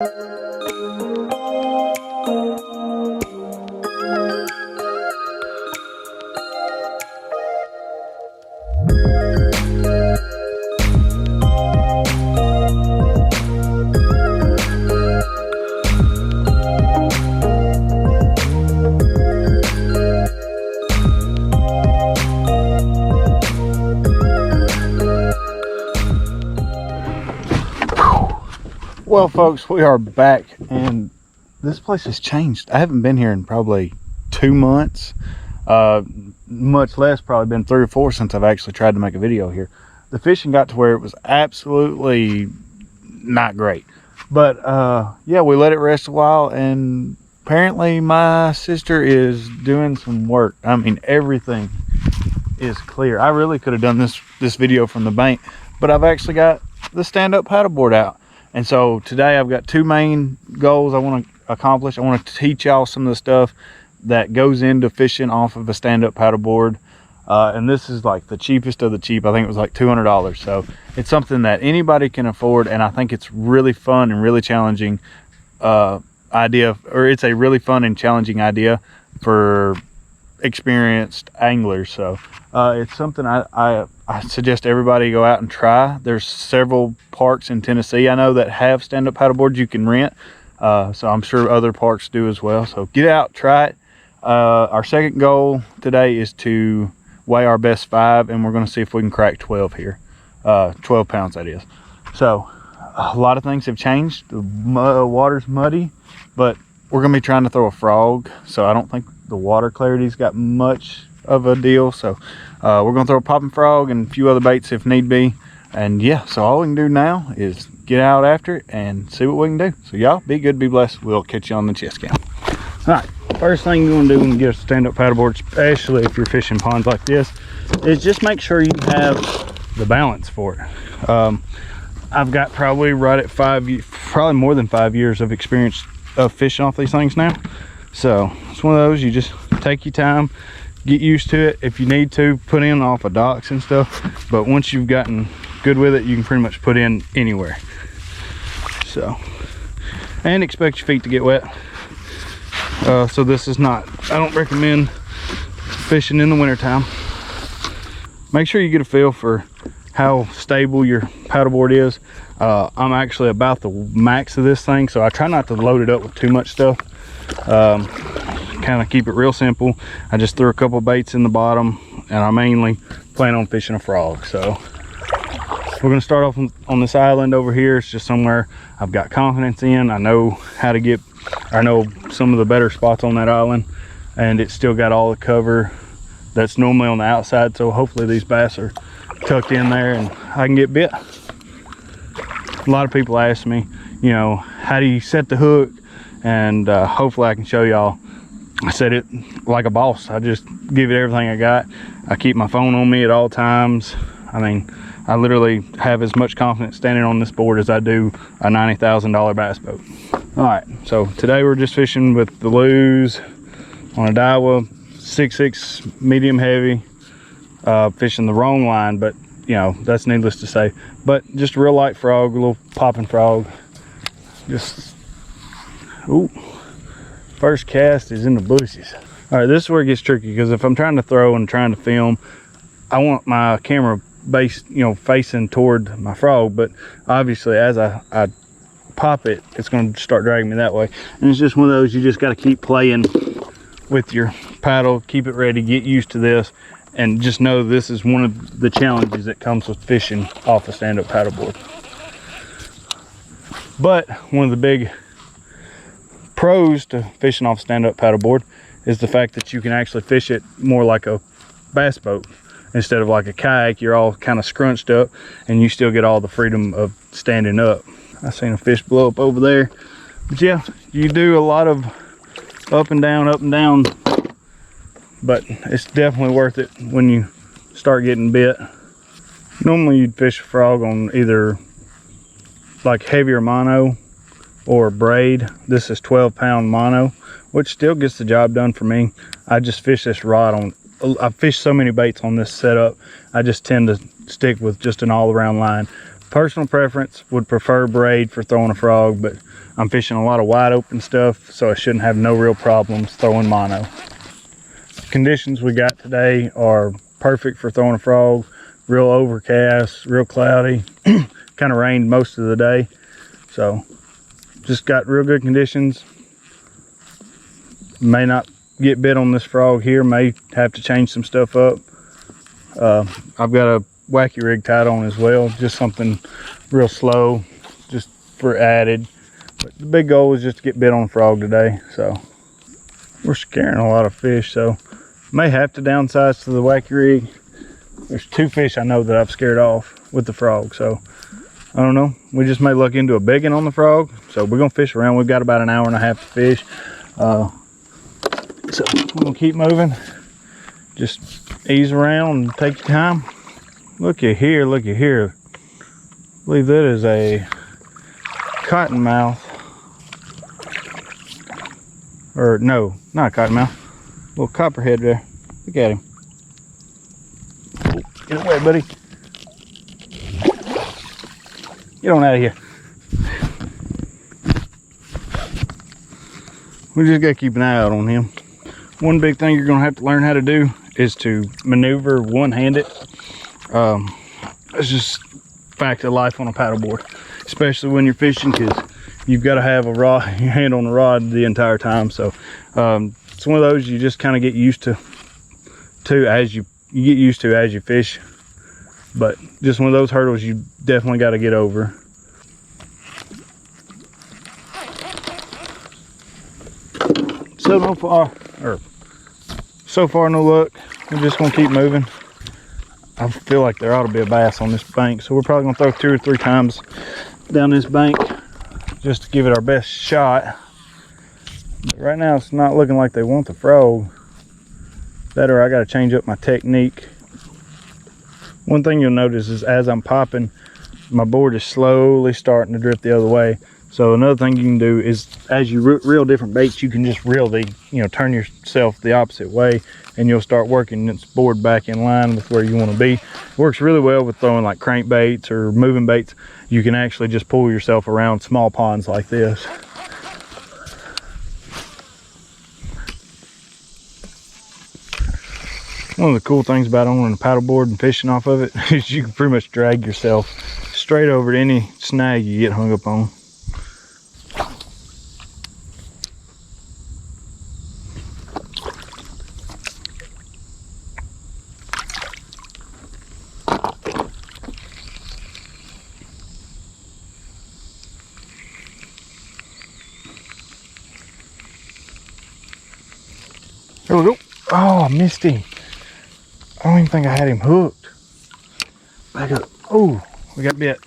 Well, folks, we are back, and this place has changed. I haven't been here in probably 2 months, much less probably been 3 or 4 since I've actually tried to make a video here. The fishing got to where it was absolutely not great, but yeah, we let it rest a while, and apparently my sister is doing some work. I mean, everything is clear. I really could have done this video from the bank, but I've actually got the stand-up paddleboard out. And so today I've got 2 main goals I want to accomplish. I want to teach y'all some of the stuff that goes into fishing off of a stand-up paddleboard. And this is like the cheapest of the cheap. I think it was like $200. So it's something that anybody can afford. And I think it's really fun and really challenging idea, or it's a really fun and challenging idea for experienced anglers. So it's something I suggest everybody go out and try. There's several parks in Tennessee I know that have stand-up paddleboards you can rent, so I'm sure other parks do as well. So get out, try it. Our second goal today is to weigh our best 5, and we're going to see if we can crack 12 here. 12 pounds, that is. So a lot of things have changed. The water's muddy, but we're going to be trying to throw a frog, so I don't think the water clarity's got much of a deal. So we're gonna throw a popping frog and a few other baits if need be. And yeah, so all we can do now is get out after it and see what we can do. So y'all be good, be blessed. We'll catch you on the chest cam. All right, first thing you want to do when you get a stand-up paddleboard, especially if you're fishing ponds like this, is just make sure you have the balance for it. I've got probably right at probably more than 5 years of experience of fishing off these things now. So it's one of those, you just take your time, get used to it. If you need to, put in off of docks and stuff, but once you've gotten good with it, you can pretty much put in anywhere. So, and expect your feet to get wet. So this is not, I don't recommend fishing in the wintertime. Make sure you get a feel for how stable your paddleboard is. I'm actually about the max of this thing, so I try not to load it up with too much stuff. Kind of keep it real simple. I just threw a couple baits in the bottom, and I mainly plan on fishing a frog. So we're going to start off on this island over here. It's just somewhere I've got confidence in. I know how to get, I know some of the better spots on that island, and it's still got all the cover that's normally on the outside, so hopefully these bass are tucked in there and I can get bit. A lot of people ask me, you know, how do you set the hook? And hopefully I can show y'all. I set it like a boss. I just give it everything I got. I keep my phone on me at all times. I mean, I literally have as much confidence standing on this board as I do a $90,000 bass boat. All right, so today we're just fishing with the Lew's on a Daiwa 6.6 medium heavy, fishing the wrong line, but you know, that's needless to say. But just a real light frog, a little popping frog. Just, ooh, first cast is in the bushes. All right, this is where it gets tricky, because if I'm trying to throw and trying to film, I want my camera base, you know, facing toward my frog, but obviously as I pop it, it's going to start dragging me that way. And it's just one of those, you just got to keep playing with your paddle, keep it ready, get used to this, and just know this is one of the challenges that comes with fishing off a stand-up paddleboard. But one of the big pros to fishing off a stand-up paddleboard is the fact that you can actually fish it more like a bass boat. Instead of like a kayak, you're all kind of scrunched up and you still get all the freedom of standing up. I seen a fish blow up over there. But yeah, you do a lot of up and down, but it's definitely worth it when you start getting bit. Normally you'd fish a frog on either like heavier mono or braid. This is 12-pound mono, which still gets the job done for me. I just fish this rod on, I fish so many baits on this setup, I just tend to stick with just an all-around line. Personal preference, would prefer braid for throwing a frog, but I'm fishing a lot of wide open stuff, so I shouldn't have no real problems throwing mono. Conditions we got today are perfect for throwing a frog. Real overcast, real cloudy, kind of rained most of the day. So just got real good conditions. May not get bit on this frog here, may have to change some stuff up. I've got a wacky rig tied on as well, just something real slow, just for added. But the big goal is just to get bit on a frog today. So we're scaring a lot of fish, so may have to downsize to the wacky rig. There's 2 fish I know that I've scared off with the frog, so I don't know. We just may look into a big one on the frog, so we're gonna fish around. We've got about an hour and a half to fish. So we're gonna keep moving. Just ease around and take your time. Look at here, look at here. I believe that is a cottonmouth. Or no, not a cottonmouth. Little copperhead there. Look at him. Oh, get away, buddy. Get on out of here. We just gotta keep an eye out on him. One big thing you're gonna have to learn how to do is to maneuver one-handed. It's just fact of life on a paddleboard, especially when you're fishing, because you've got to have a rod, your hand on the rod the entire time. So it's one of those you just kind of get used to as you get used to as you fish. But just one of those hurdles you definitely got to get over. So far no luck. We're just gonna keep moving. I feel like there ought to be a bass on this bank, so we're probably gonna throw 2 or 3 times down this bank just to give it our best shot. But right now it's not looking like they want the frog. That, or I gotta change up my technique. One thing you'll notice is as I'm popping, my board is slowly starting to drift the other way. So another thing you can do is, as you reel different baits, you can just reel turn yourself the opposite way, and you'll start working this board back in line with where you want to be. It works really well with throwing like crankbaits or moving baits. You can actually just pull yourself around small ponds like this. One of the cool things about owning a paddleboard and fishing off of it is you can pretty much drag yourself straight over to any snag you get hung up on. Here we go. Oh, I missed him. I don't even think I had him hooked. Back up. Oh, we got bit.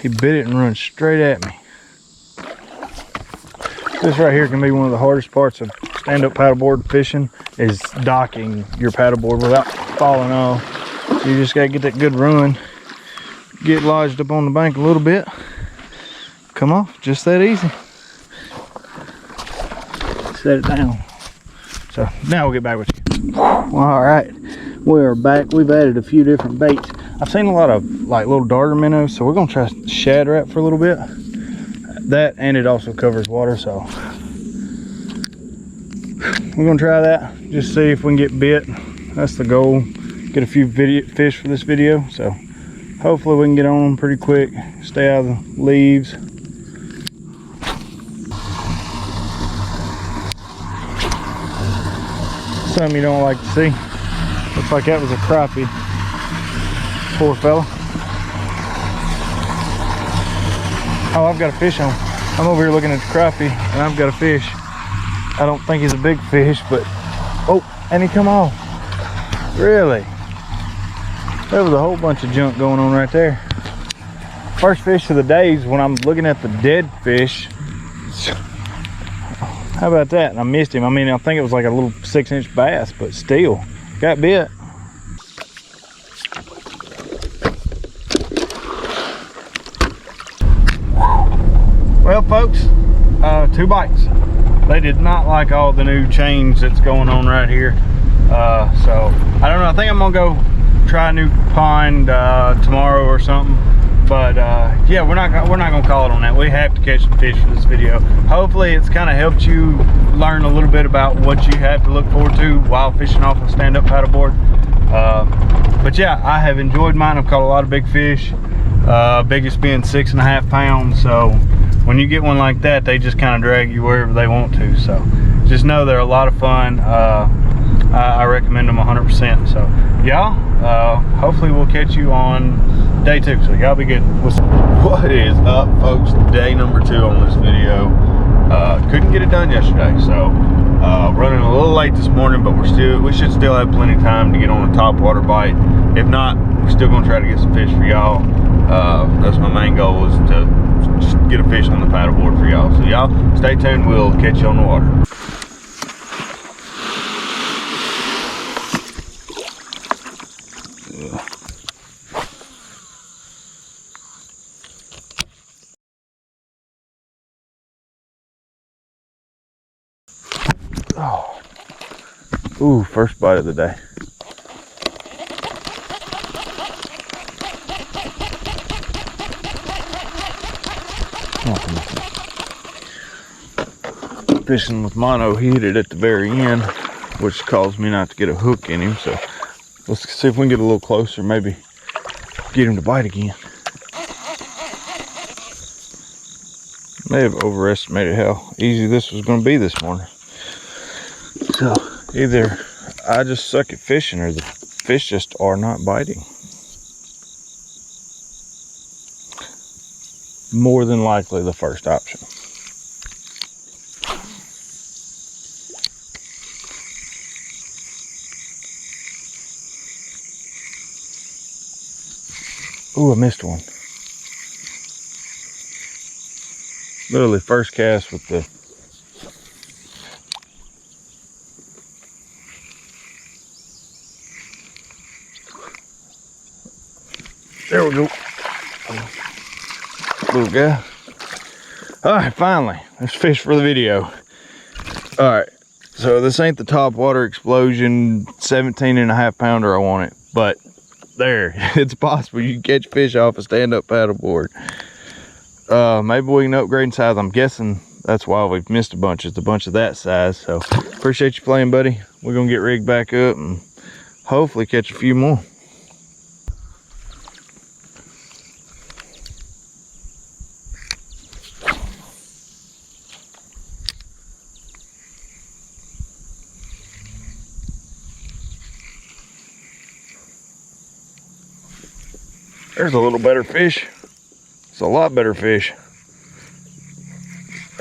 He bit it and run straight at me. This right here can be one of the hardest parts of stand-up paddleboard fishing, is docking your paddleboard without falling off. You just gotta get that good run. Get lodged up on the bank a little bit. Come off, just that easy. Set it down. So now we'll get back with you. All right, we are back. We've added a few different baits. I've seen a lot of like little darter minnows, so we're gonna try shad wrap for a little bit. That, and it also covers water, so we're gonna try that. Just see if we can get bit. That's the goal. Get a few fish for this video, so hopefully we can get on them pretty quick. Stay out of the leaves. Something you don't like to see. Looks like that was a crappie. Poor fella. Oh, I've got a fish on. I'm over here looking at the crappie and I've got a fish. I don't think he's a big fish, but oh, and he come off. Really? There was a whole bunch of junk going on right there. First fish of the day is when I'm looking at the dead fish. How about that? And I missed him. I mean, I think it was like a little 6-inch bass, but still got bit. Well, folks, 2 bites. They did not like all the new change that's going on right here. So I don't know. I think I'm gonna go try a new pond tomorrow or something. But yeah, we're not gonna call it on that. We have to catch some fish for this video. Hopefully it's kind of helped you learn a little bit about what you have to look forward to while fishing off a stand-up paddleboard. But yeah, I have enjoyed mine. I've caught a lot of big fish, biggest being 6.5 pounds. So when you get one like that, they just kind of drag you wherever they want to. So just know they're a lot of fun. I recommend them 100%. So y'all, hopefully we'll catch you on day 2. So y'all be good. What is up, folks? Day number 2 on this video. Couldn't get it done yesterday, so running a little late this morning, but we should still have plenty of time to get on a top water bite. If not, we're still gonna try to get some fish for y'all. That's my main goal, is to just get a fish on the paddleboard for y'all. So y'all stay tuned, we'll catch you on the water. Oh, ooh, first bite of the day. Fishing with mono, he hit it at the very end, which caused me not to get a hook in him. So let's see if we can get a little closer, maybe get him to bite again. May have overestimated how easy this was going to be this morning. So either I just suck at fishing, or the fish just are not biting. More than likely the first option. Ooh, I missed one. Literally first cast with the there we go. Little guy. All right, finally, let's fish for the video. All right, so this ain't the top water explosion 17.5 pounder I wanted, but there, it's possible you can catch fish off a stand-up paddleboard. Maybe we can upgrade in size. I'm guessing that's why we've missed a bunch. It's a bunch of that size. So appreciate you playing, buddy. We're gonna get rigged back up and hopefully catch a few more. There's a little better fish. It's a lot better fish.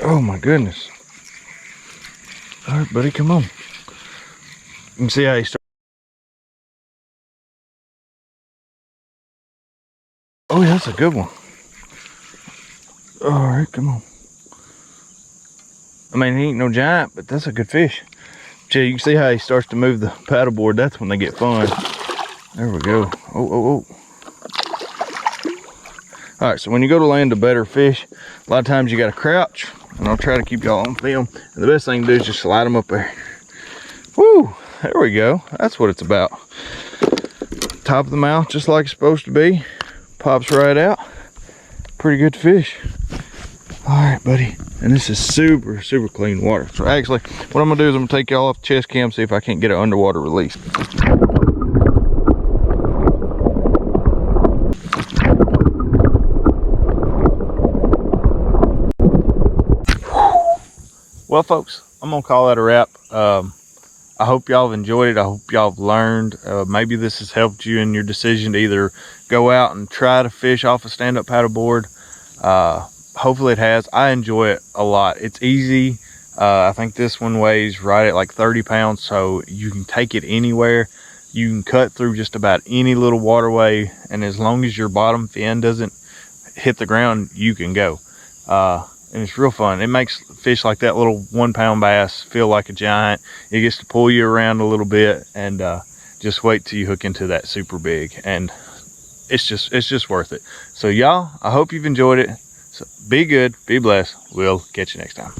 Oh my goodness. All right, buddy, come on. You can see how he starts. Oh yeah, that's a good one. All right, come on. I mean, he ain't no giant, but that's a good fish. Gee, you can see how he starts to move the paddleboard. That's when they get fun. There we go. Oh. All right, so when you go to land a better fish, a lot of times you gotta crouch, and I'll try to keep y'all on film. And the best thing to do is just slide them up there. Woo, there we go. That's what it's about. Top of the mouth, just like it's supposed to be. Pops right out. Pretty good fish. All right, buddy. And this is super, super clean water. So actually, what I'm gonna do is I'm gonna take y'all off the chest cam, see if I can't get an underwater release. Well, folks, I'm gonna call that a wrap. I hope y'all have enjoyed it. I hope y'all have learned. Maybe this has helped you in your decision to either go out and try to fish off a stand-up paddleboard. Hopefully it has. I enjoy it a lot. It's easy. I think this one weighs right at like 30 pounds, so you can take it anywhere. You can cut through just about any little waterway, and as long as your bottom fin doesn't hit the ground, you can go. And it's real fun. It makes fish like that little 1 pound bass feel like a giant. It gets to pull you around a little bit, and just wait till you hook into that super big, and it's just worth it. So y'all, I hope you've enjoyed it. So be good, be blessed. We'll catch you next time.